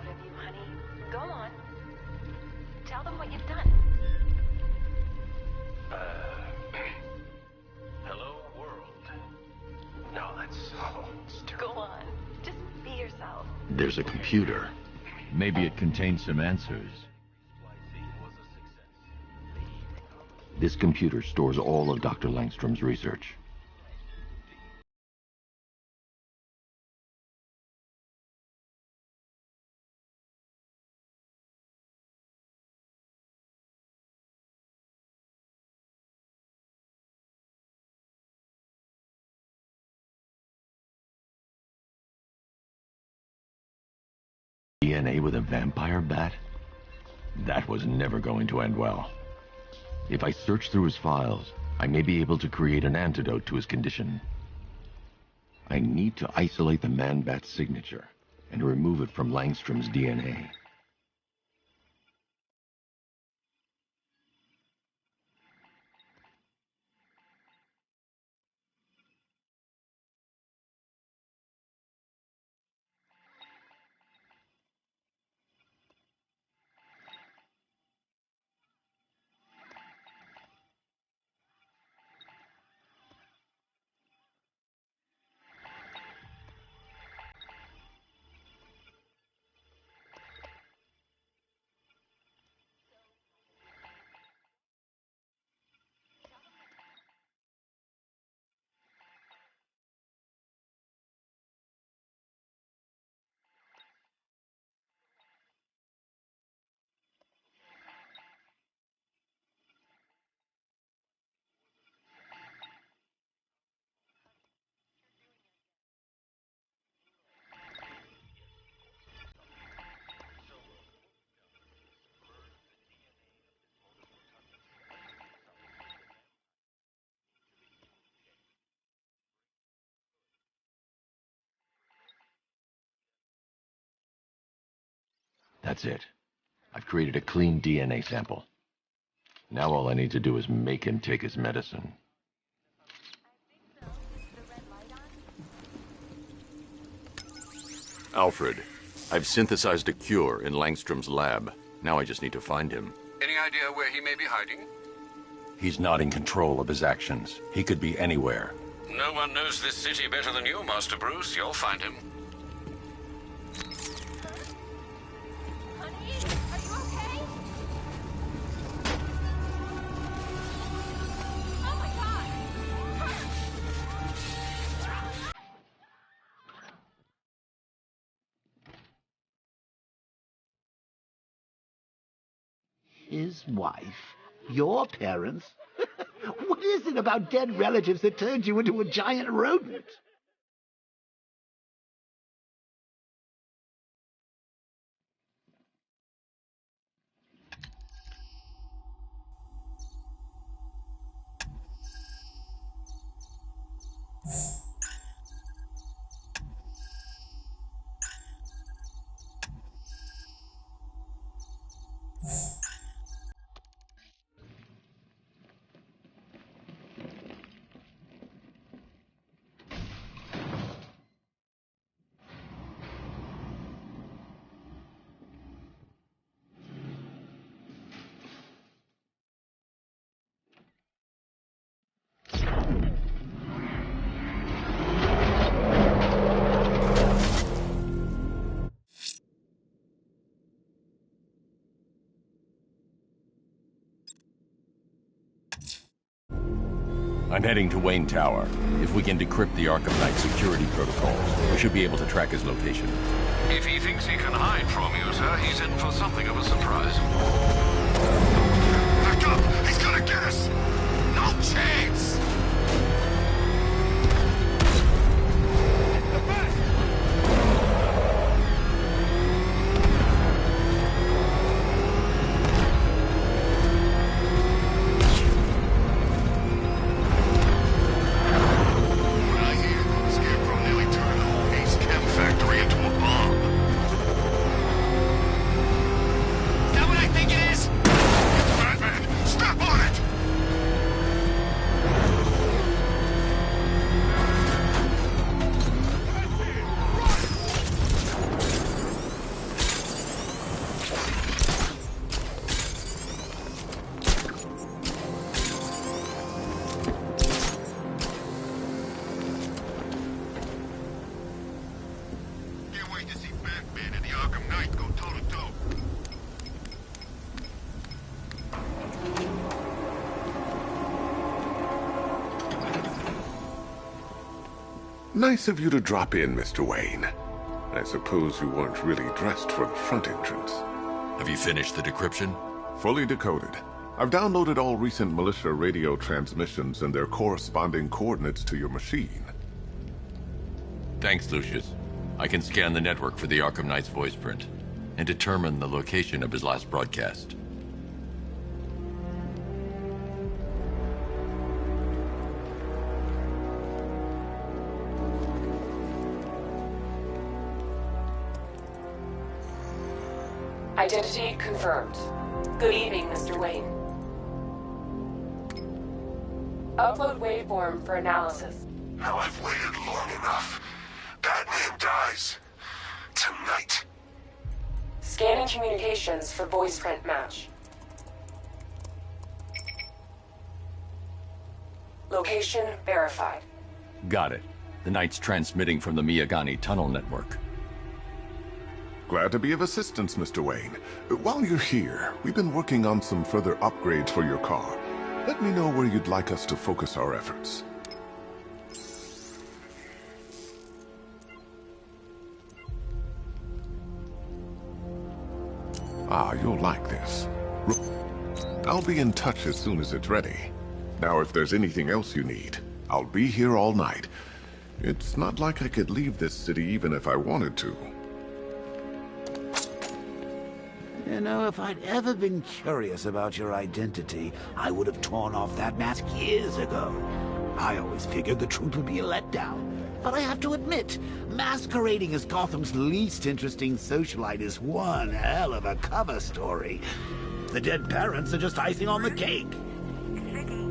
proud of you, honey. Go on. Tell them what you've done. Hello, world. No, that's so stupid. Go on. Just be yourself. There's a computer. Maybe it contains some answers. This computer stores all of Dr. Langstrom's research. DNA with a vampire bat? That was never going to end well. If I search through his files, I may be able to create an antidote to his condition. I need to isolate the man-bat's signature and remove it from Langstrom's DNA. That's it. I've created a clean DNA sample. Now all I need to do is make him take his medicine. Alfred, I've synthesized a cure in Langstrom's lab. Now I just need to find him. Any idea where he may be hiding? He's not in control of his actions. He could be anywhere. No one knows this city better than you, Master Bruce. You'll find him. Honey, are you okay? Oh my God! His wife? Your parents? What is it about dead relatives that turned you into a giant rodent? I'm heading to Wayne Tower. If we can decrypt the Arkham Knight security protocols, we should be able to track his location. If he thinks he can hide from you, sir, he's in for something of a surprise. Back up! He's gonna get us! No chance! Batman and the Arkham Knight go toe-to-toe. Nice of you to drop in, Mr. Wayne. I suppose you weren't really dressed for the front entrance. Have you finished the decryption? Fully decoded. I've downloaded all recent militia radio transmissions and their corresponding coordinates to your machine. Thanks, Lucius. I can scan the network for the Arkham Knight's voice print and determine the location of his last broadcast. Identity confirmed. Good evening, Mr. Wayne. Upload waveform for analysis. Now I've waited long enough. Batman dies. Tonight. Scanning communications for voice print match. Location verified. Got it. The Knight's transmitting from the Miyagani tunnel network. Glad to be of assistance, Mr. Wayne. While you're here, we've been working on some further upgrades for your car. Let me know where you'd like us to focus our efforts. Ah, you'll like this. I'll be in touch as soon as it's ready. Now, if there's anything else you need, I'll be here all night. It's not like I could leave this city even if I wanted to. You know, if I'd ever been curious about your identity, I would have torn off that mask years ago. I always figured the truth would be a letdown. But I have to admit, masquerading as Gotham's least interesting socialite is one hell of a cover story. The dead parents are just icing on the cake. It's Vicky.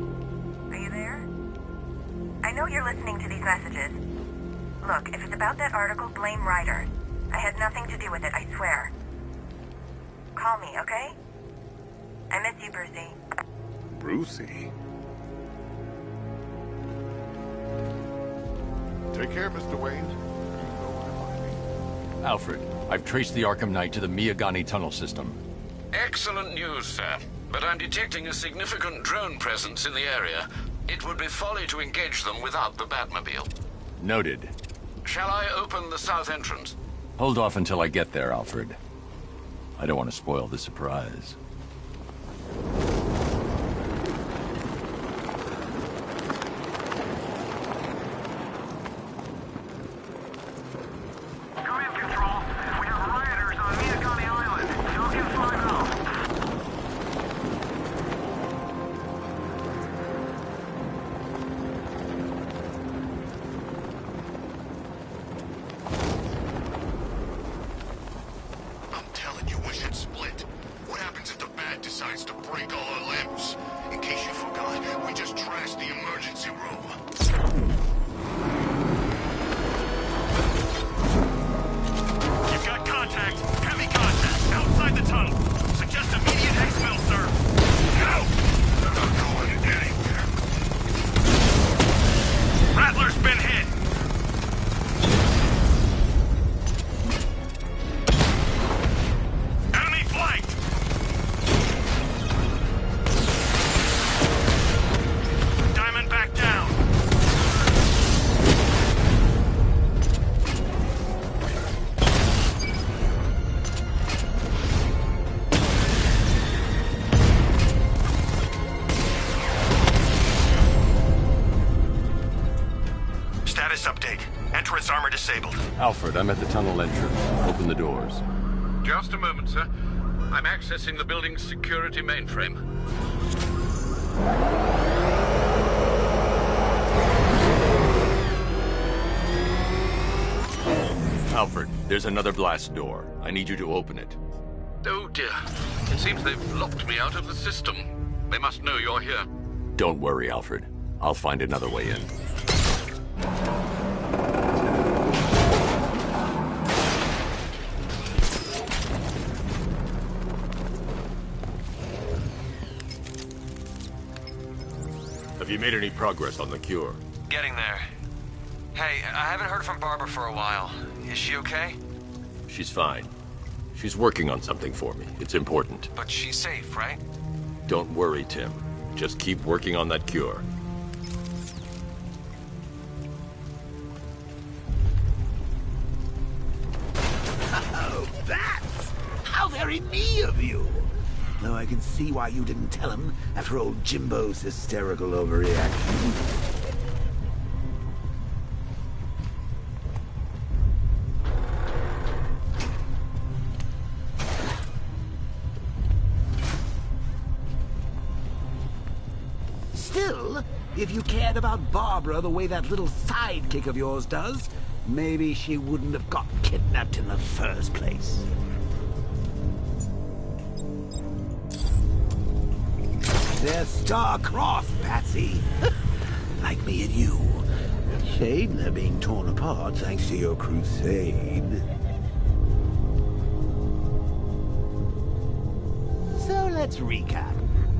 Are you there? I know you're listening to these messages. Look, if it's about that article, blame Ryder. I had nothing to do with it, I swear. Call me, okay? I miss you, Brucey. Brucey? Take care, Mr. Wayne. You know where to find me. Alfred, I've traced the Arkham Knight to the Miyagani tunnel system. Excellent news, sir. But I'm detecting a significant drone presence in the area. It would be folly to engage them without the Batmobile. Noted. Shall I open the south entrance? Hold off until I get there, Alfred. I don't want to spoil the surprise. Come in, Control. We have rioters on Miyagani Island. Talk in 5-0. I'm telling you, we should split. What happens if the Bat decides to break all our limbs? In case you forgot, we just trashed the emergency room. You've got contact. Heavy contact. Outside the tunnel. Suggest immediate exfil, sir. No! They're not going anywhere. Rattler's been hit. Enemy flanked. Diamond back down. Status update. Entrance armor disabled. Alfred, I'm at the tunnel entrance. Open the doors. Just a moment, sir. I'm accessing the building's security mainframe. Alfred, there's another blast door. I need you to open it. Oh dear. It seems they've locked me out of the system. They must know you're here. Don't worry, Alfred. I'll find another way in. Have you made any progress on the cure? Getting there. Hey, I haven't heard from Barbara for a while. Is she okay? She's fine. She's working on something for me. It's important. But she's safe, right? Don't worry, Tim. Just keep working on that cure. Oh, bats! How very me of you! Though I can see why you didn't tell him after old Jimbo's hysterical overreaction. Still, if you cared about Barbara the way that little sidekick of yours does, maybe she wouldn't have got kidnapped in the first place. They're star-crossed, Patsy. Like me and you. Shame they're being torn apart thanks to your crusade. So let's recap.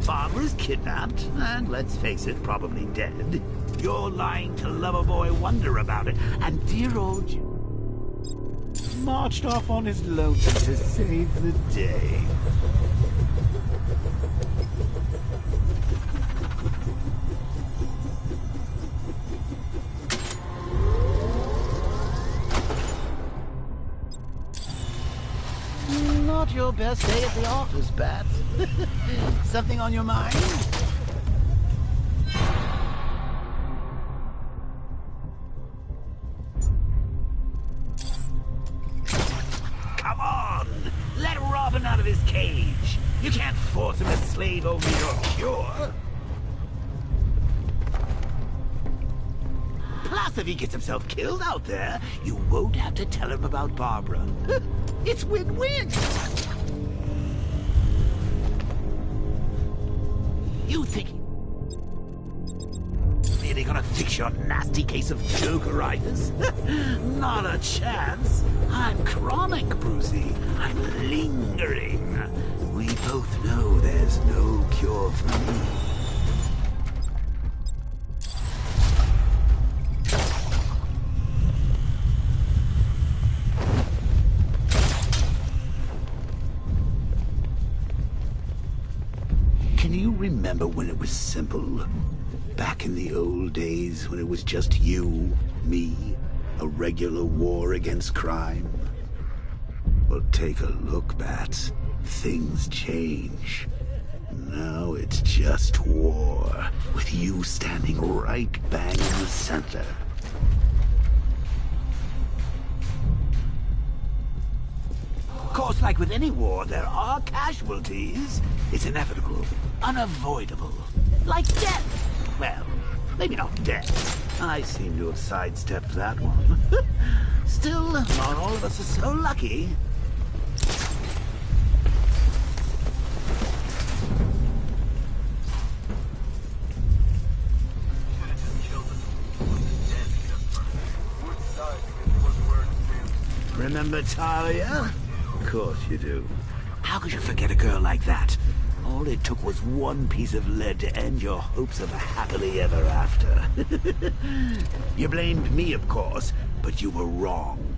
Barbara's kidnapped, and let's face it, probably dead. You're lying to Loverboy Wonder about it, and dear old Jim marched off on his lonesome to save the day. Not your best day at the office, Bats. Something on your mind? Come on! Let Robin out of his cage! You can't force him to slave over your cure! Plus, if he gets himself killed out there, you won't have to tell him about Barbara. It's win-win! You think really gonna fix your nasty case of Jokeritis? Not a chance. I'm chronic, Brucey. I'm lingering. We both know there's no cure for me. Can you remember when it was simple? Back in the old days when it was just you, me, a regular war against crime? Well, take a look, Bats. Things change. Now it's just war, with you standing right bang in the center. Of course, like with any war, there are casualties. It's inevitable, unavoidable. Like death. Well, maybe not death. I seem to have sidestepped that one. Still, not all of us are so lucky. Remember Talia? Of course you do. How could you forget a girl like that? All it took was one piece of lead to end your hopes of a happily ever after. You blamed me, of course, but you were wrong.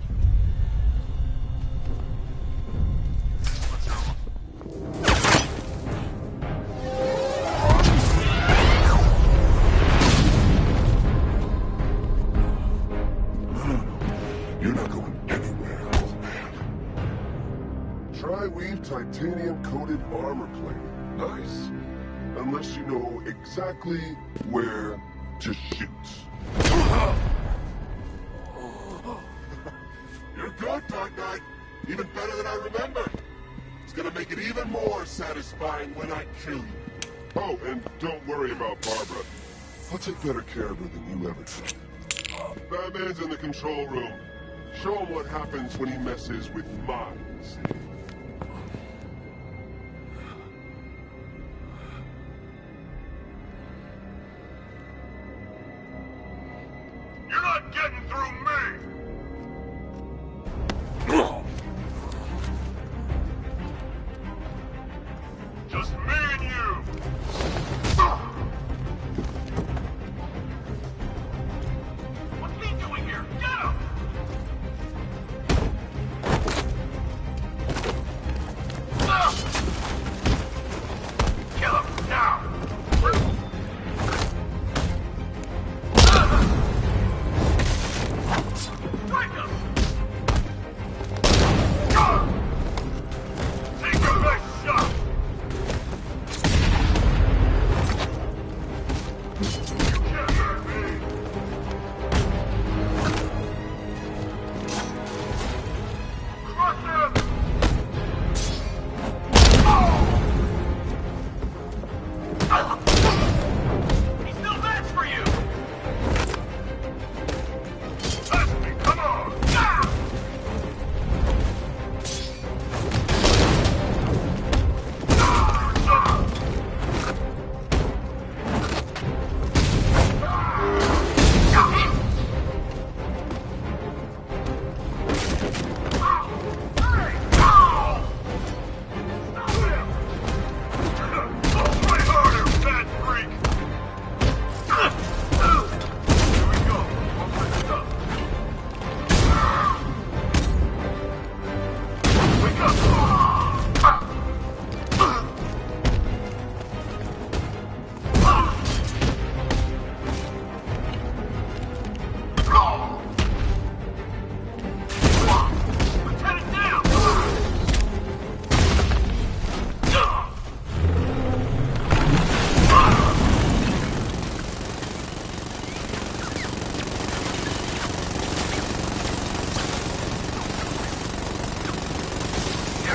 You're not going anywhere, old man. Tri-weave titanium-coated armor plate. Nice. Unless you know exactly where to shoot. You're good, Dark Knight. Even better than I remembered. It's gonna make it even more satisfying when I kill you. Oh, and don't worry about Barbara. I'll take better care of her than you ever did. Batman's in the control room. Show him what happens when he messes with minds. You're not getting through me! Just me and you! What's he doing here? Get him!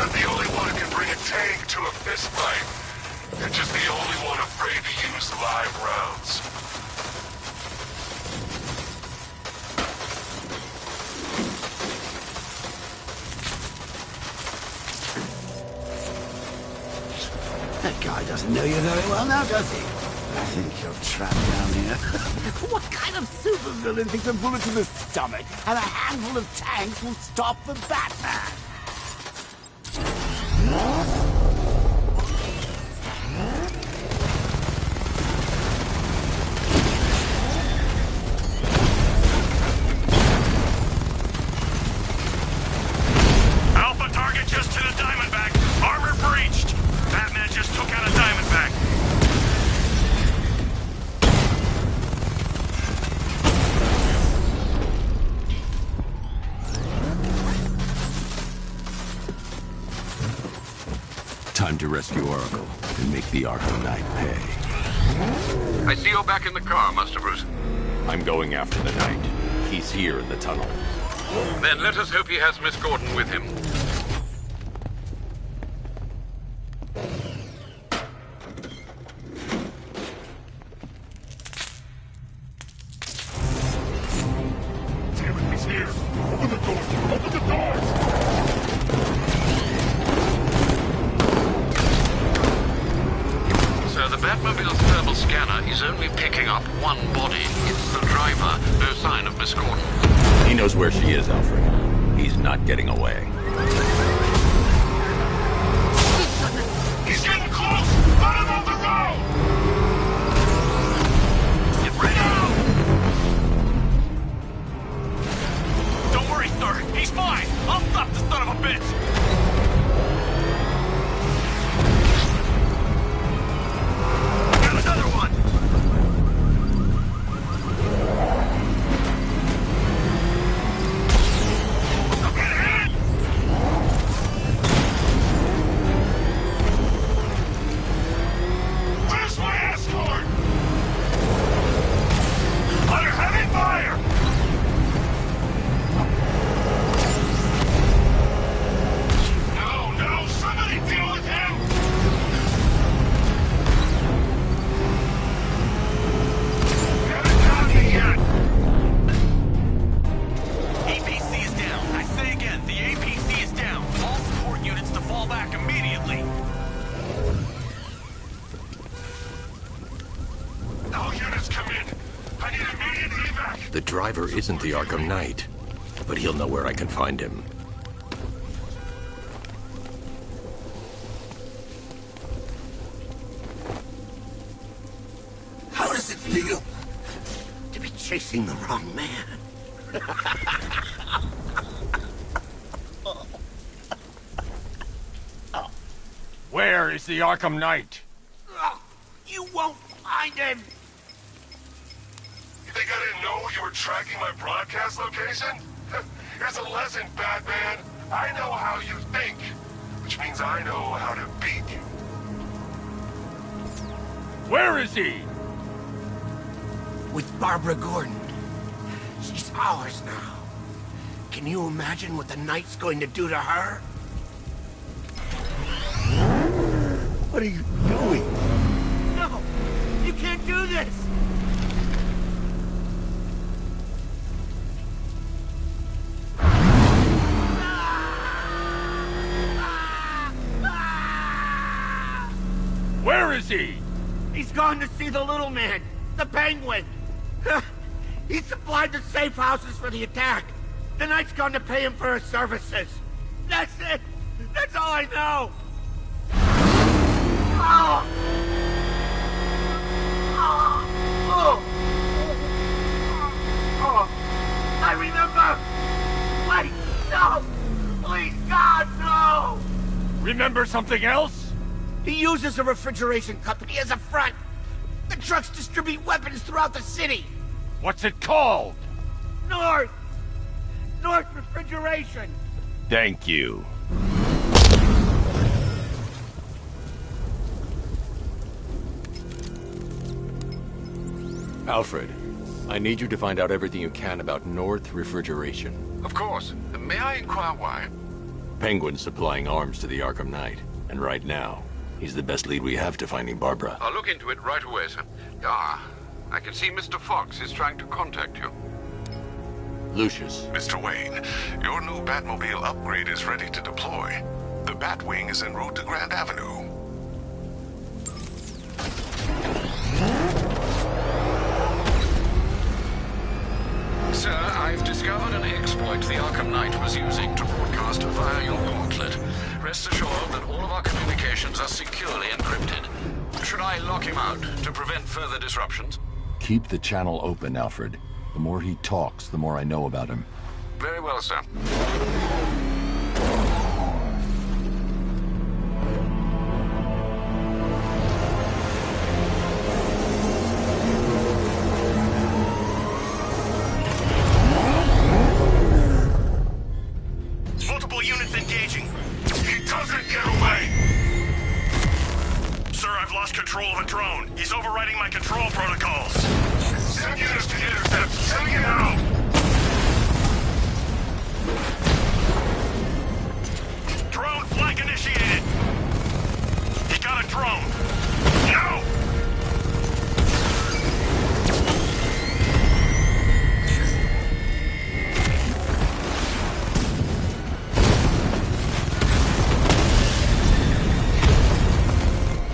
not the only one who can bring a tank to a fistfight. You're just the only one afraid to use live rounds. That guy doesn't know you very well now, does he? I think you're trapped down here. What kind of supervillain thinks a bullet to the stomach and a handful of tanks will stop the Batman? Alpha target just to the Diamondback. Armor breached. Batman just took out a Diamondback. Time to rescue Oracle and make the Arkham Knight pay. I see you're back in the car, Master Bruce. I'm going after the Knight. He's here in the tunnel. Then let us hope he has Miss Gordon with him. Damn it, he's here. Open the doors. Open the doors. So the Batmobile's thermal scanner is only picking up one body. It's the driver. No sign of Miss Gordon. He knows where she is, Alfred. He's not getting away. He's getting close. Let him on the road. Get ready! Don't worry, sir. He's fine. I'll stop the son of a bitch. Got another one. I'm getting hit. Where's my escort? Under heavy fire. No, somebody deal with him! Haven't got me yet! APC is down. I say again, the APC is down. All support units to fall back immediately. All units come in. I need immediate evac. The driver isn't the Arkham Knight, but he'll know where I can find him. How does it feel to be chasing the wrong man? Where is the Arkham Knight? You won't find him! You think I didn't know you were tracking my broadcast location? Here's a lesson, Batman. I know how you think, which means I know how to beat you. Where is he? With Barbara Gordon. She's ours now. Can you imagine what the Knight's going to do to her? What are you doing? No! You can't do this! Where is he? He's gone to see the little man, the Penguin. He supplied the safe houses for the attack. The Knight's gone to pay him for his services. That's it. That's all I know. Oh. Oh. Oh. Oh. I remember. Wait, no. Please, God, no. Remember something else? He uses a refrigeration company as a front. The trucks distribute weapons throughout the city. What's it called? North Refrigeration. Thank you. Alfred, I need you to find out everything you can about North Refrigeration. Of course. May I inquire why? Penguin's supplying arms to the Arkham Knight, and right now, he's the best lead we have to finding Barbara. I'll look into it right away, sir. Ah, I can see Mr. Fox is trying to contact you. Lucius. Mr. Wayne, your new Batmobile upgrade is ready to deploy. The Batwing is en route to Grand Avenue. Sir, I've discovered an exploit the Arkham Knight was using to broadcast via your gauntlet. Rest assured that all of our communications are securely encrypted. Should I lock him out to prevent further disruptions? Keep the channel open, Alfred. The more he talks, the more I know about him. Very well, sir. Multiple units engaging. He doesn't get away! Sir, I've lost control of a drone. He's overriding my control protocols. Send units to intercept! Sending it out! Drone flank initiated. He got a drone. No!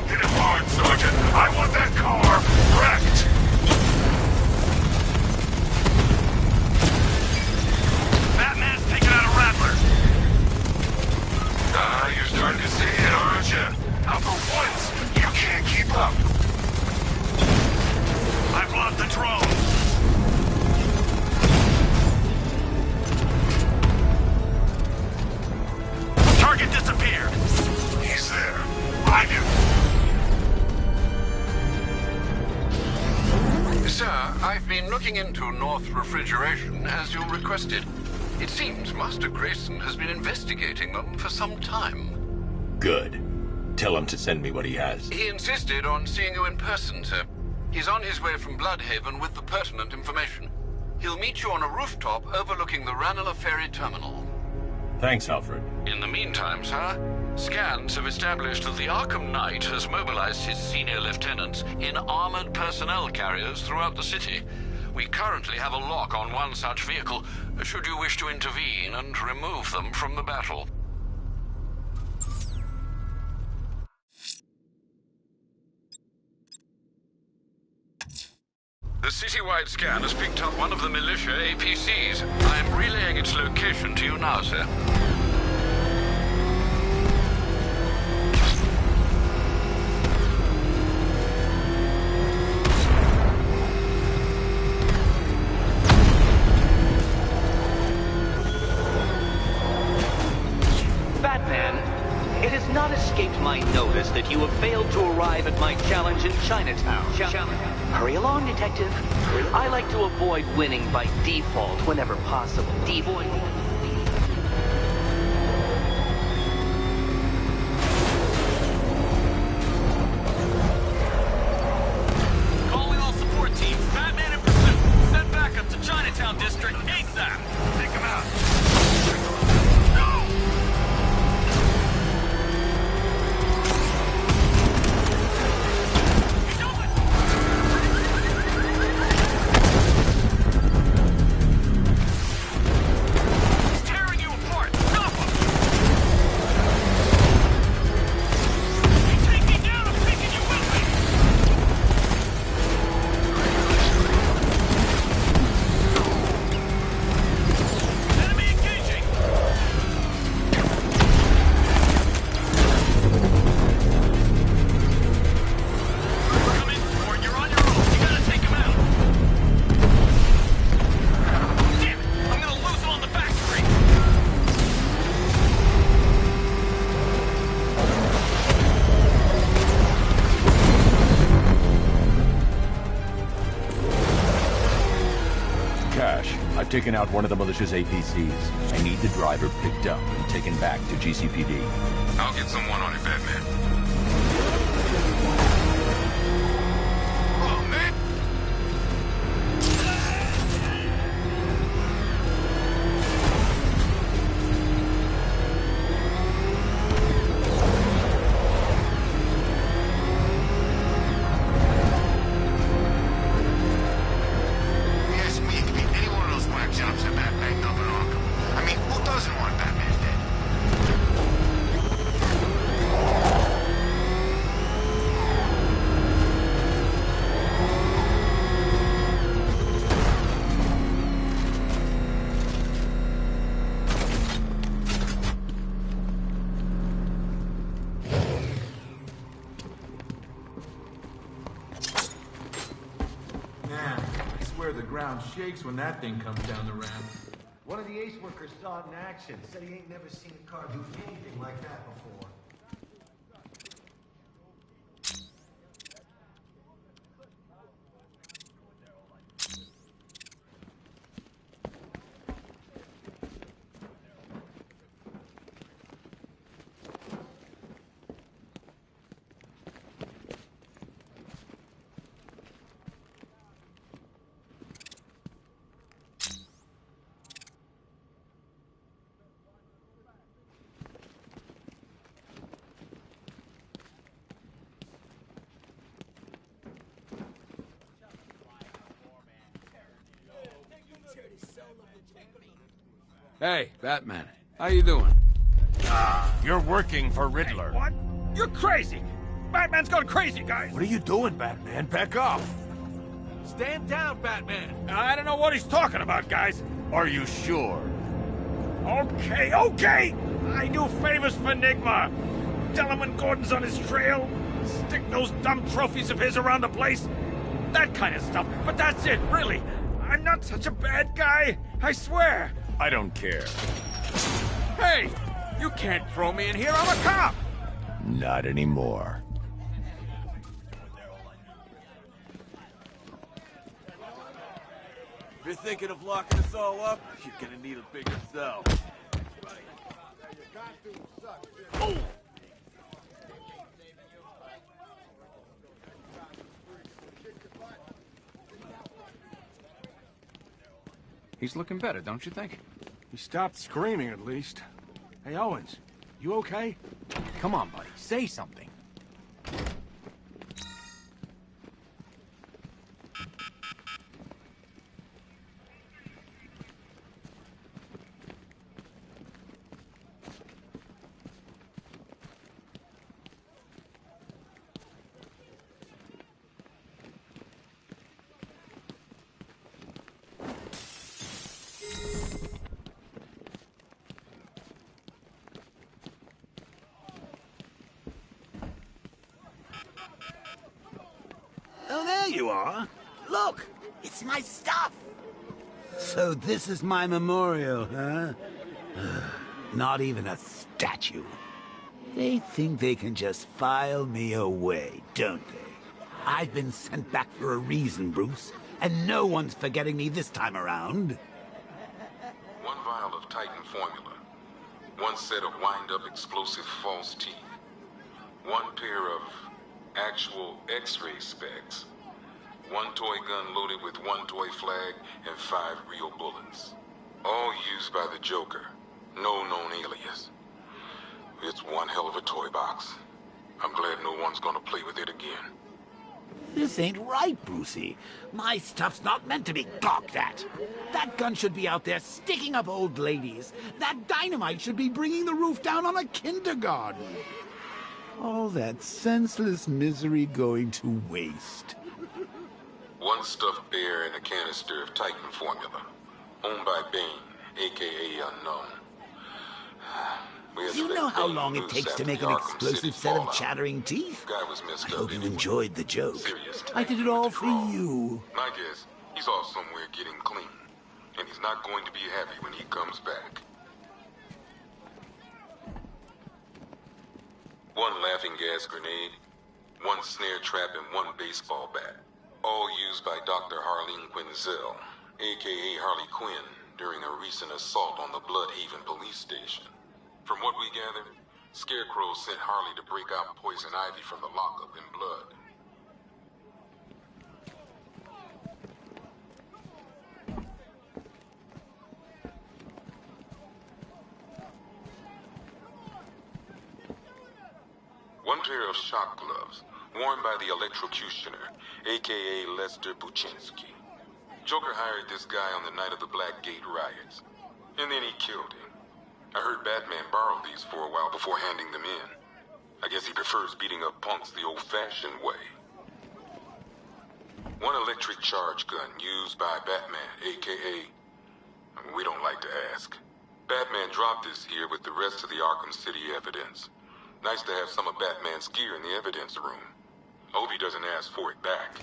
Hit him hard, Sergeant! I want that car wrecked! Batman's taking out a Rattler. Ah, you're starting to see it, aren't you? Now for once, you can't keep up. I've lost the drone. Target disappeared. He's there. Find him. Sir, I've been looking into North Refrigeration as you requested. It seems Master Grayson has been investigating them for some time. Good. Tell him to send me what he has. He insisted on seeing you in person, sir. He's on his way from Bloodhaven with the pertinent information. He'll meet you on a rooftop overlooking the Ranelagh Ferry Terminal. Thanks, Alfred. In the meantime, sir, scans have established that the Arkham Knight has mobilized his senior lieutenants in armored personnel carriers throughout the city. We currently have a lock on one such vehicle, should you wish to intervene and remove them from the battle. The citywide scan has picked up one of the militia APCs. I am relaying its location to you now, sir. Batman, it has not escaped my notice that you have failed to arrive at my challenge in Chinatown. Hurry along, Detective. I like to avoid winning by default whenever possible. Calling all support teams. Batman in pursuit. Send backup to Chinatown District ASAP. Take him out. I've taken out one of the militia's APCs. I need the driver picked up and taken back to GCPD. I'll get someone on it, Batman. Oh, man! ground shakes when that thing comes down the ramp. One of the ace workers saw it in action. Said he ain't never seen a car do anything like that before. Hey, Batman. How you doing? You're working for Riddler. What? You're crazy! Batman's gone crazy, guys! What are you doing, Batman? Back off! Stand down, Batman! I don't know what he's talking about, guys. Are you sure? Okay, okay! I do favors for Enigma. Tell him when Gordon's on his trail. Stick those dumb trophies of his around the place. That kind of stuff. But that's it, really. I'm not such a bad guy. I swear. I don't care. Hey! You can't throw me in here. I'm a cop! Not anymore. If you're thinking of locking us all up, you're gonna need a bigger cell. Oh! He's looking better, don't you think? He stopped screaming, at least. Hey, Owens, you okay? Come on, buddy. Say something. Oh, there you are. Look, it's my stuff. So this is my memorial, huh? Not even a statue. They think they can just file me away, don't they? I've been sent back for a reason, Bruce, and no one's forgetting me this time around. One vial of Titan formula. One set of wind-up explosive false teeth. One pair of actual X-ray specs. One toy gun loaded with one toy flag and 5 real bullets. All used by the Joker. No known alias. It's one hell of a toy box. I'm glad no one's gonna play with it again. This ain't right, Brucey. My stuff's not meant to be gawked at. That gun should be out there sticking up old ladies. That dynamite should be bringing the roof down on a kindergarten. All that senseless misery going to waste. One stuffed bear in a canister of Titan formula. Owned by Bane, a.k.a. Unknown. Do you know how long it takes to make an explosive set of chattering teeth? I hope you enjoyed the joke. I did it all for you. My guess, he's off somewhere getting clean. And he's not going to be happy when he comes back. One laughing gas grenade, one snare trap, and one baseball bat. All used by Dr. Harleen Quinzel, a.k.a. Harley Quinn, during a recent assault on the Bloodhaven police station. From what we gathered, Scarecrow sent Harley to break out Poison Ivy from the lockup in blood. One pair of shock gloves, worn by the electrocutioner, a.k.a. Lester Buczynski. Joker hired this guy on the night of the Blackgate riots, and then he killed him. I heard Batman borrow these for a while before handing them in. I guess he prefers beating up punks the old-fashioned way. One electric charge gun used by Batman, a.k.a. we don't like to ask. Batman dropped this here with the rest of the Arkham City evidence. Nice to have some of Batman's gear in the evidence room. I hope he doesn't ask for it back.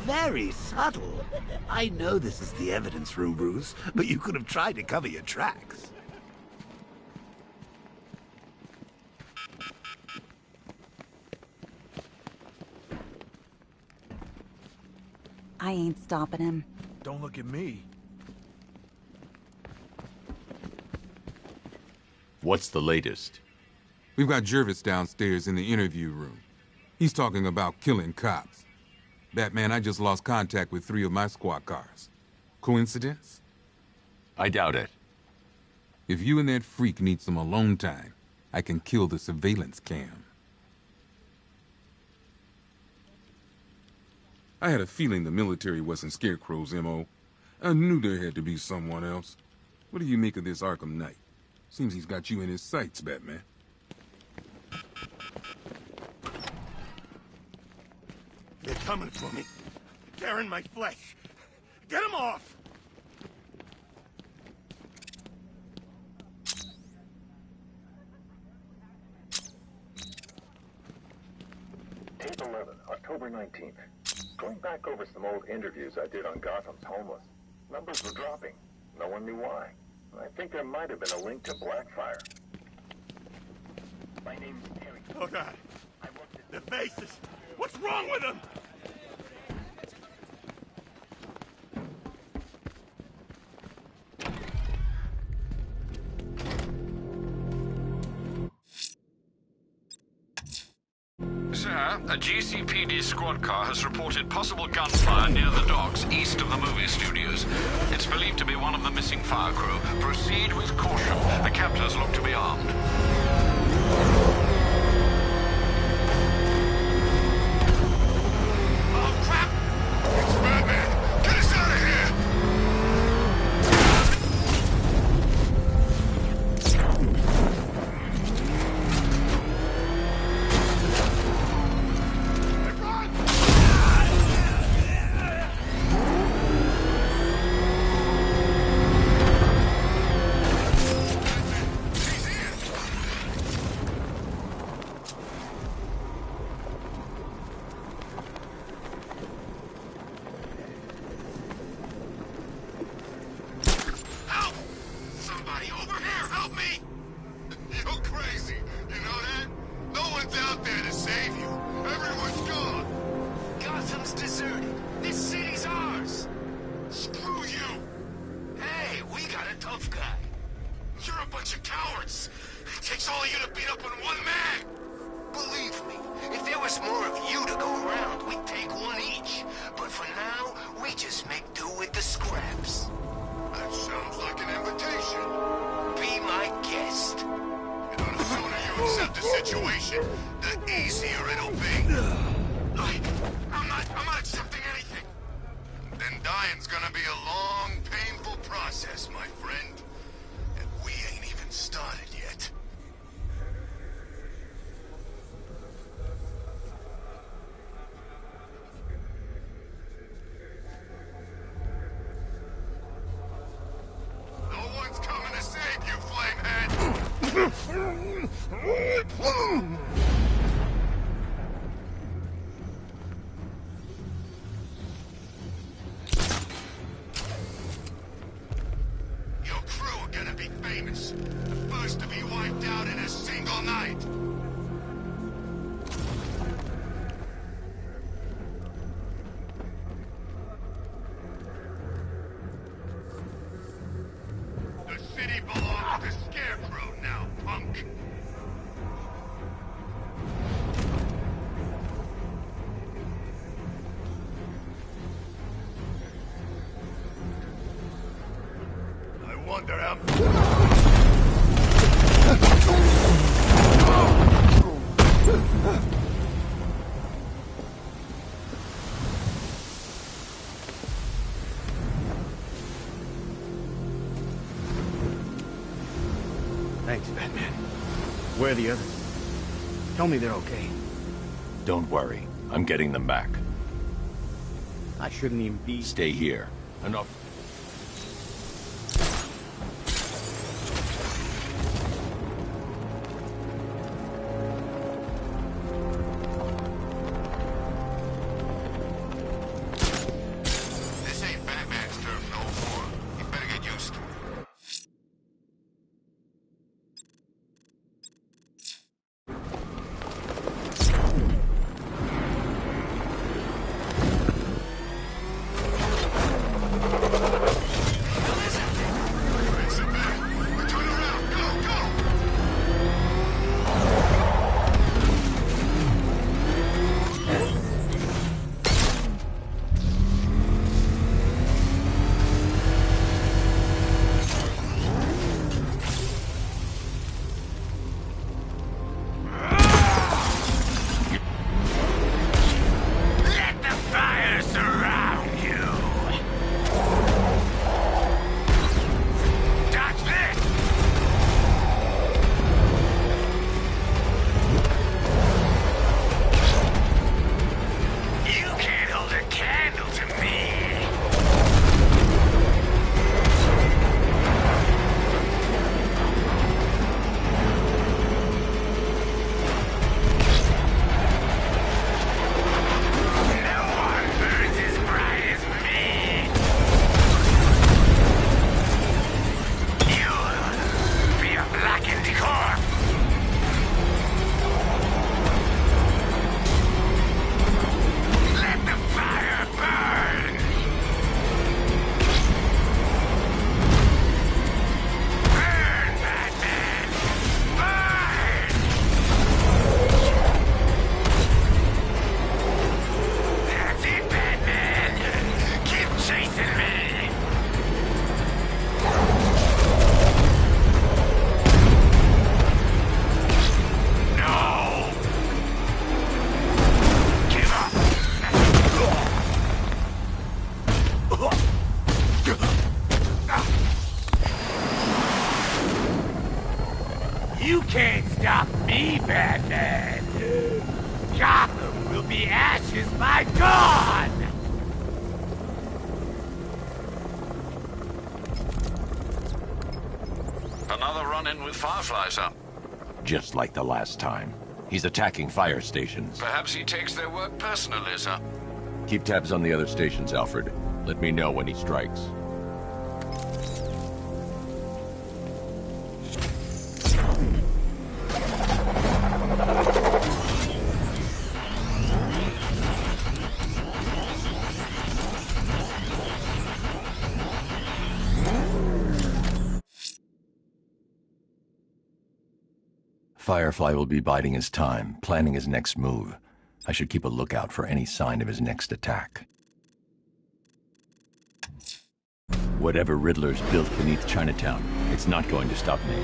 very subtle. I know this is the evidence room, Bruce, but you could have tried to cover your tracks. I ain't stopping him. Don't look at me. What's the latest? We've got Jervis downstairs in the interview room. He's talking about killing cops. Batman, I just lost contact with 3 of my squad cars. Coincidence? I doubt it. If you and that freak need some alone time, I can kill the surveillance cam. I had a feeling the military wasn't Scarecrow's M.O. I knew there had to be someone else. What do you make of this Arkham Knight? Seems he's got you in his sights, Batman. They're coming for me. They're in my flesh. Get them off! Tape 11, October 19th. Going back over some old interviews I did on Gotham's homeless. Numbers were dropping. No one knew why. I think there might have been a link to Blackfire. My name's Terry. Oh, God. Their faces. What's wrong with them? Sir, a GCPD squad car has reported possible gunfire near the docks east of the movie studios. It's believed to be one of the missing fire crew. Proceed with caution. The captors look to be armed. Oh, crap! It's Batman! Get us out of here! Thanks, Batman. Where are the others? Tell me they're okay. Don't worry. I'm getting them back. I shouldn't even be... Stay here. Enough. be ashes, my God! Another run-in with Fireflies, huh? Just like the last time. He's attacking fire stations. Perhaps he takes their work personally, sir. Keep tabs on the other stations, Alfred. Let me know when he strikes. Firefly will be biding his time, planning his next move. I should keep a lookout for any sign of his next attack. Whatever Riddler's built beneath Chinatown, it's not going to stop me.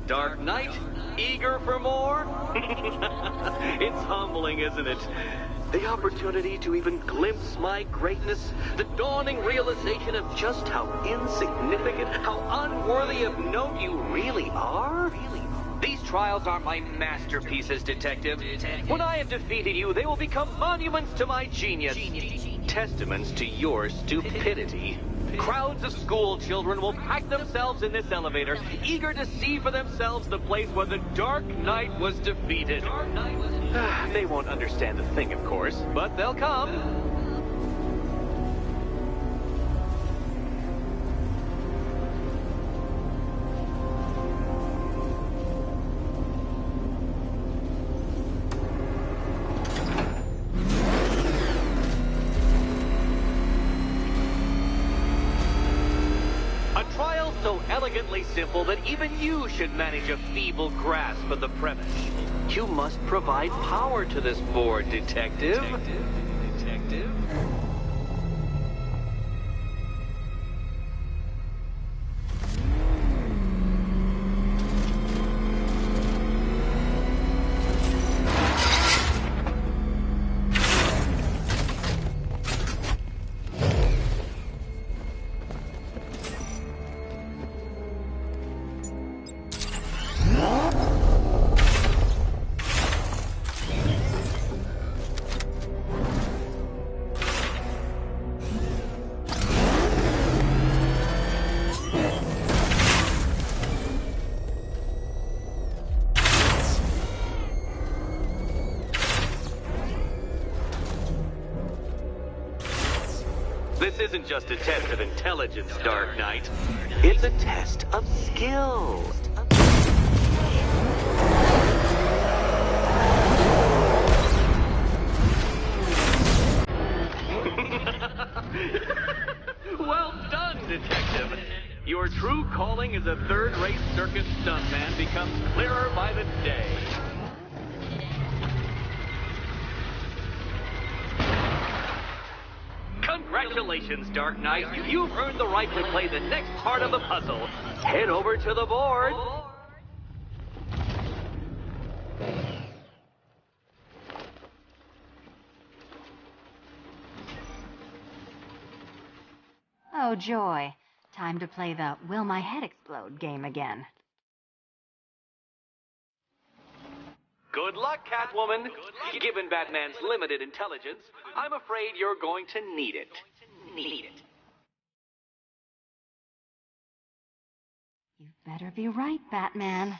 Dark Knight, eager for more? It's humbling, isn't it? The opportunity to even glimpse my greatness, the dawning realization of just how insignificant, how unworthy of note you really are? These trials are my masterpieces, Detective. When I have defeated you, they will become monuments to my genius, testaments to your stupidity. Crowds of school children will pack themselves in this elevator, eager to see for themselves the place where the Dark Knight was defeated. They won't understand a thing, of course, but they'll come. So elegantly simple that even you should manage a feeble grasp of the premise. You must provide power to this board, Detective. Detective? This isn't just a test of intelligence, Dark Knight. It's a test of skill. Well done, Detective. Your true calling as a third-rate circus stuntman becomes clearer by the day. Congratulations, Dark Knight. You've earned the right to play the next part of the puzzle. Head over to the board. Oh, joy. Time to play the Will My Head Explode game again. Good luck, Catwoman. Given Batman's limited intelligence, I'm afraid you're going to need it. You better be right, Batman.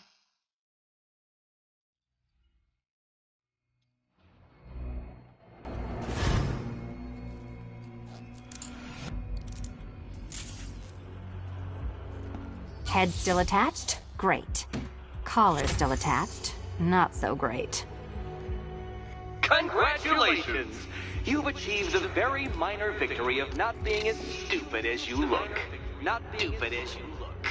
Head still attached? Great. Collar still attached? Not so great. Congratulations! You've achieved the very minor victory of not being as stupid as you look. Not stupid as you look.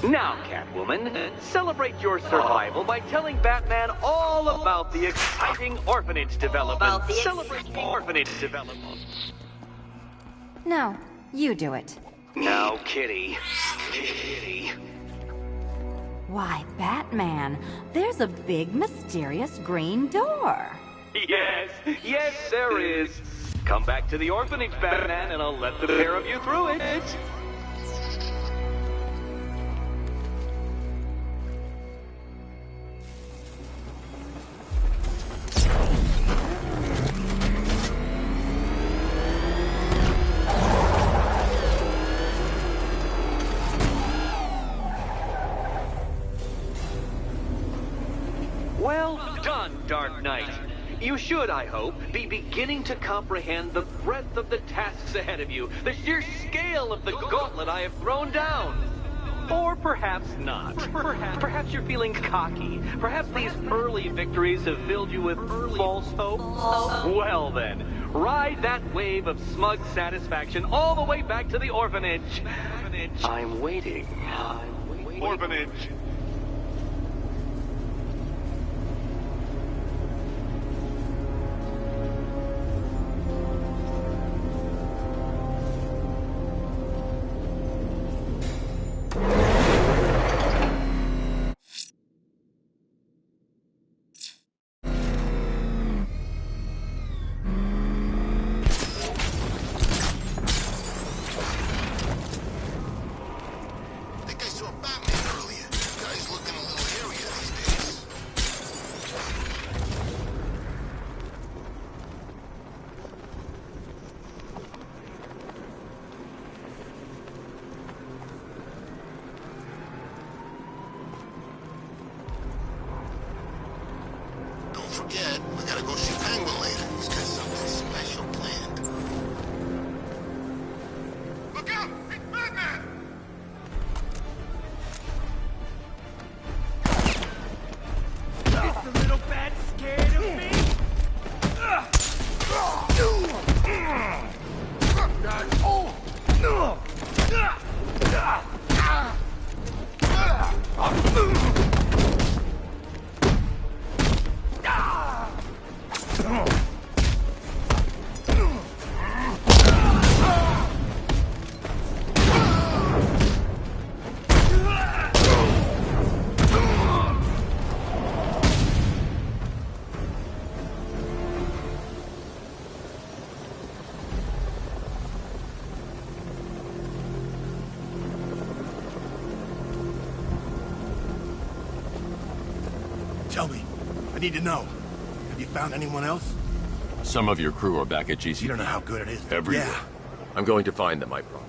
Now, Catwoman, celebrate your survival by telling Batman all about the exciting orphanage development. Celebrate the orphanage development. No, you do it. Now, Kitty. Kitty. Why, Batman, there's a big mysterious green door. Yes, there is. Come back to the orphanage, Batman, and I'll let the pair of you through it. Well done, Dark Knight. You should, I hope, be beginning to comprehend the breadth of the tasks ahead of you, the sheer scale of the gauntlet I have thrown down. Or perhaps not. Perhaps you're feeling cocky. Perhaps these early victories have filled you with false hope. Well then, ride that wave of smug satisfaction all the way back to the orphanage. I'm waiting. Orphanage. Tell me. I need to know. Have you found anyone else? Some of your crew are back at GC. You don't know how good it is. Everywhere. Yeah. I'm going to find them, I promise.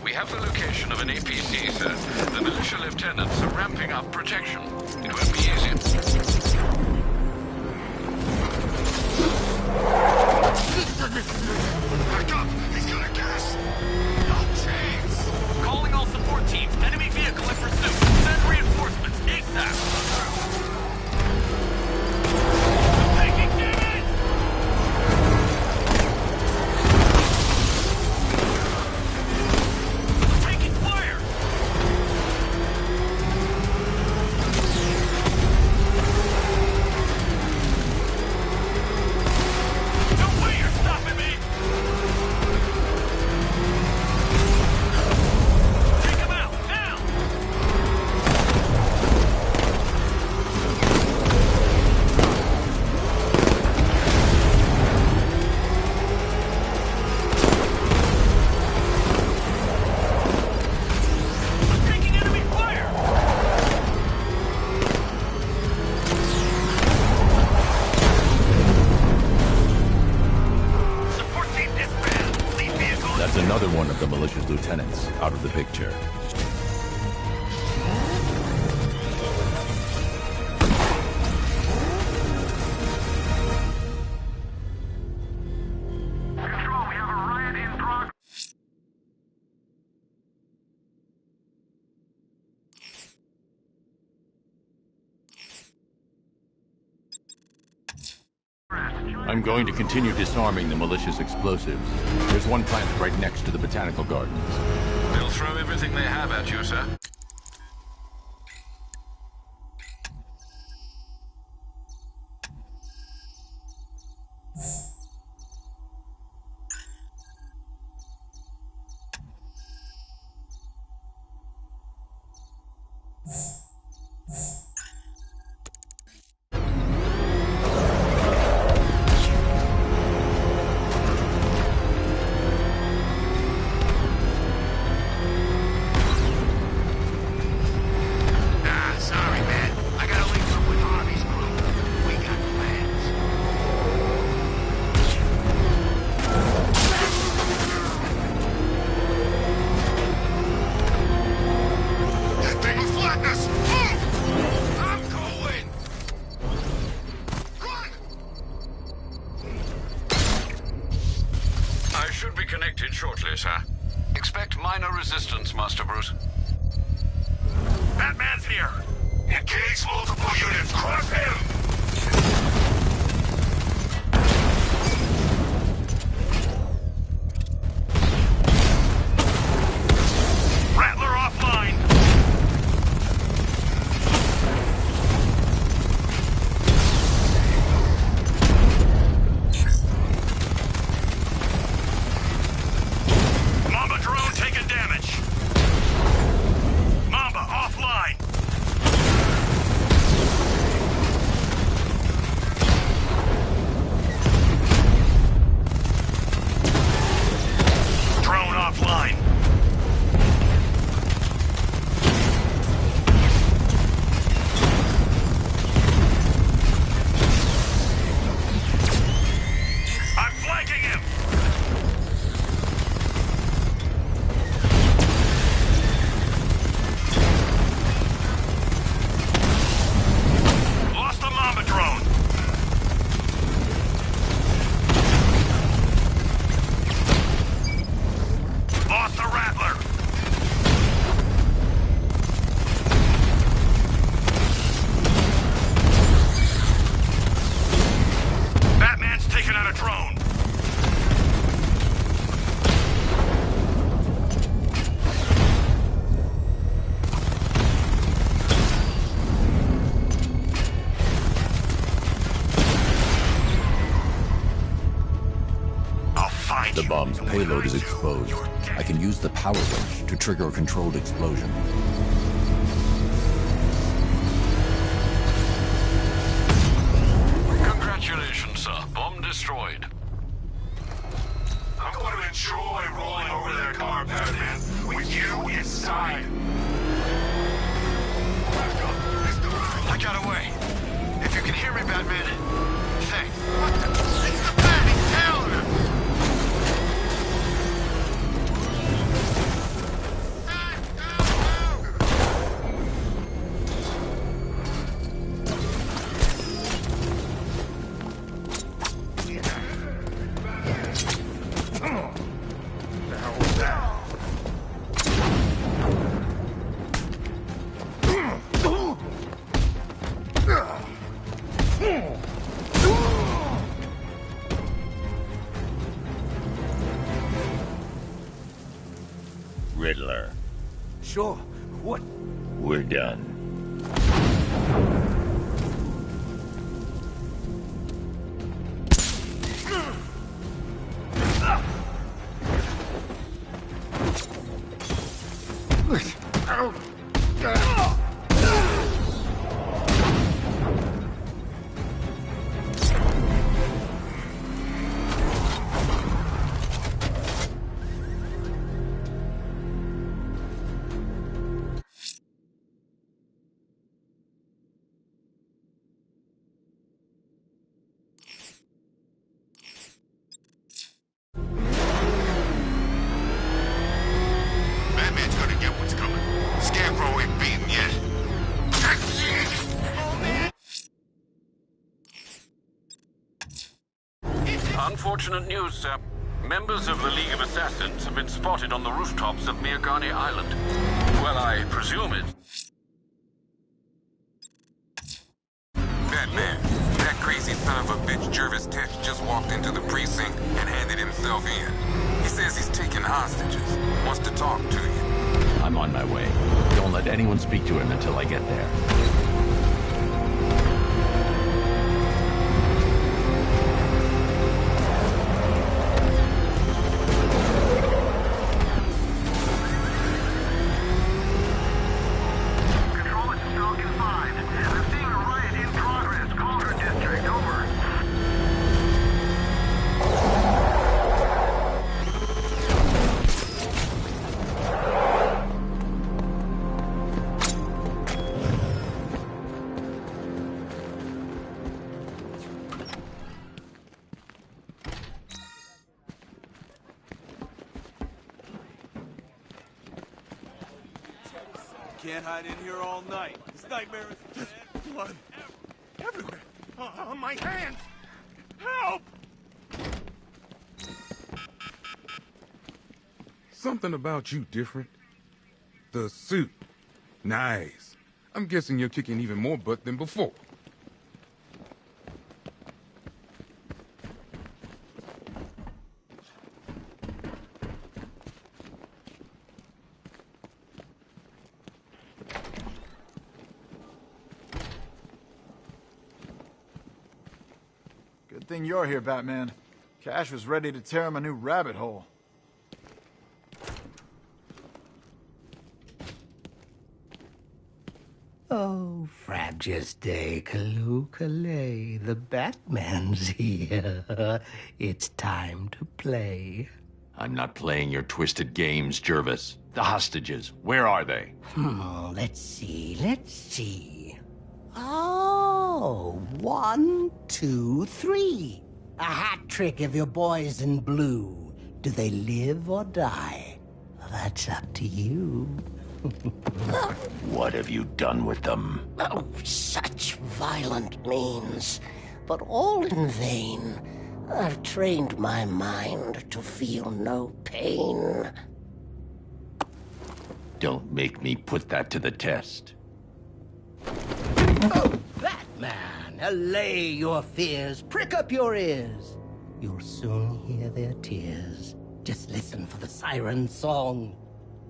We have the location of an APC, sir. The militia lieutenants are ramping up protection. It won't be easy. Back up! He's gonna get us! No chance! Calling all support teams. Enemy vehicle in pursuit. Send reinforcements ASAP. Taking damage! Taking fire! picture. I'm going to continue disarming the malicious explosives. There's one plant right next to the botanical gardens. They'll throw everything they have at you, sir. Sorry, man. I gotta link up with Harvey's crew. We got plans. That thing will flatten us! Move! I'm going! Run! I should be connected shortly, sir. Expect minor resistance, Master Bruce. Batman's here! Engage multiple units! Cross him! Rattler offline! Mamba drone taking damage! Mamba offline! Drone offline. I'm flanking him. Lost the Mamba drone. Lost the Rattler. Batman's taking out a drone. I'll find The you. bomb's payload is exposed. I can use the power wrench to trigger a controlled explosion. Congratulations, sir. Bomb destroyed. I'm going to enjoy rolling over their car, Batman, with you inside. I got away. If you can hear me, Batman, thanks. What the? It's the Bat in town! Riddler, Sure. What? we're done. Batman's gonna unfortunate news, sir. Members of the League of Assassins have been spotted on the rooftops of Mirgani Island. Well, I presume it's... Batman, that crazy son of a bitch Jervis Tech just walked into the precinct and handed himself in. He says he's taking hostages, wants to talk to you. I'm on my way. Don't let anyone speak to him until I get there. Can't hide in here all night. This nightmare is... There's blood everywhere. On my hands. Help! Something about you different. The suit. Nice. I'm guessing you're kicking even more butt than before. Good thing you're here, Batman. Cash was ready to tear him a new rabbit hole. Oh, Fragiste Kalukale, the Batman's here. It's time to play. I'm not playing your twisted games, Jervis. The hostages, where are they? Let's see. Oh, 1, 2, 3. A hat trick of your boys in blue. Do they live or die? That's up to you. What have you done with them? Oh, such violent means, but all in vain. I've trained my mind to feel no pain. Don't make me put that to the test. Oh, Batman, allay your fears, prick up your ears. You'll soon hear their tears. Just listen for the siren song.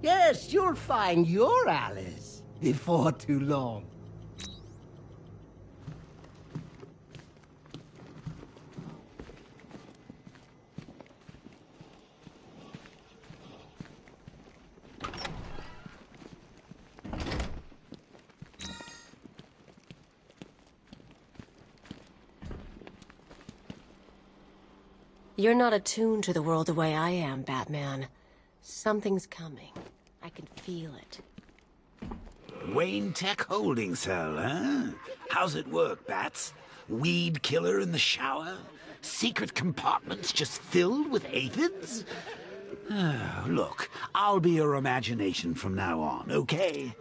Yes, you'll find your Alice before too long. You're not attuned to the world the way I am, Batman. Something's coming. I can feel it. Wayne Tech holding cell, huh? How's it work, Bats? Weed killer in the shower? Secret compartments just filled with aphids? Look, I'll be your imagination from now on, okay?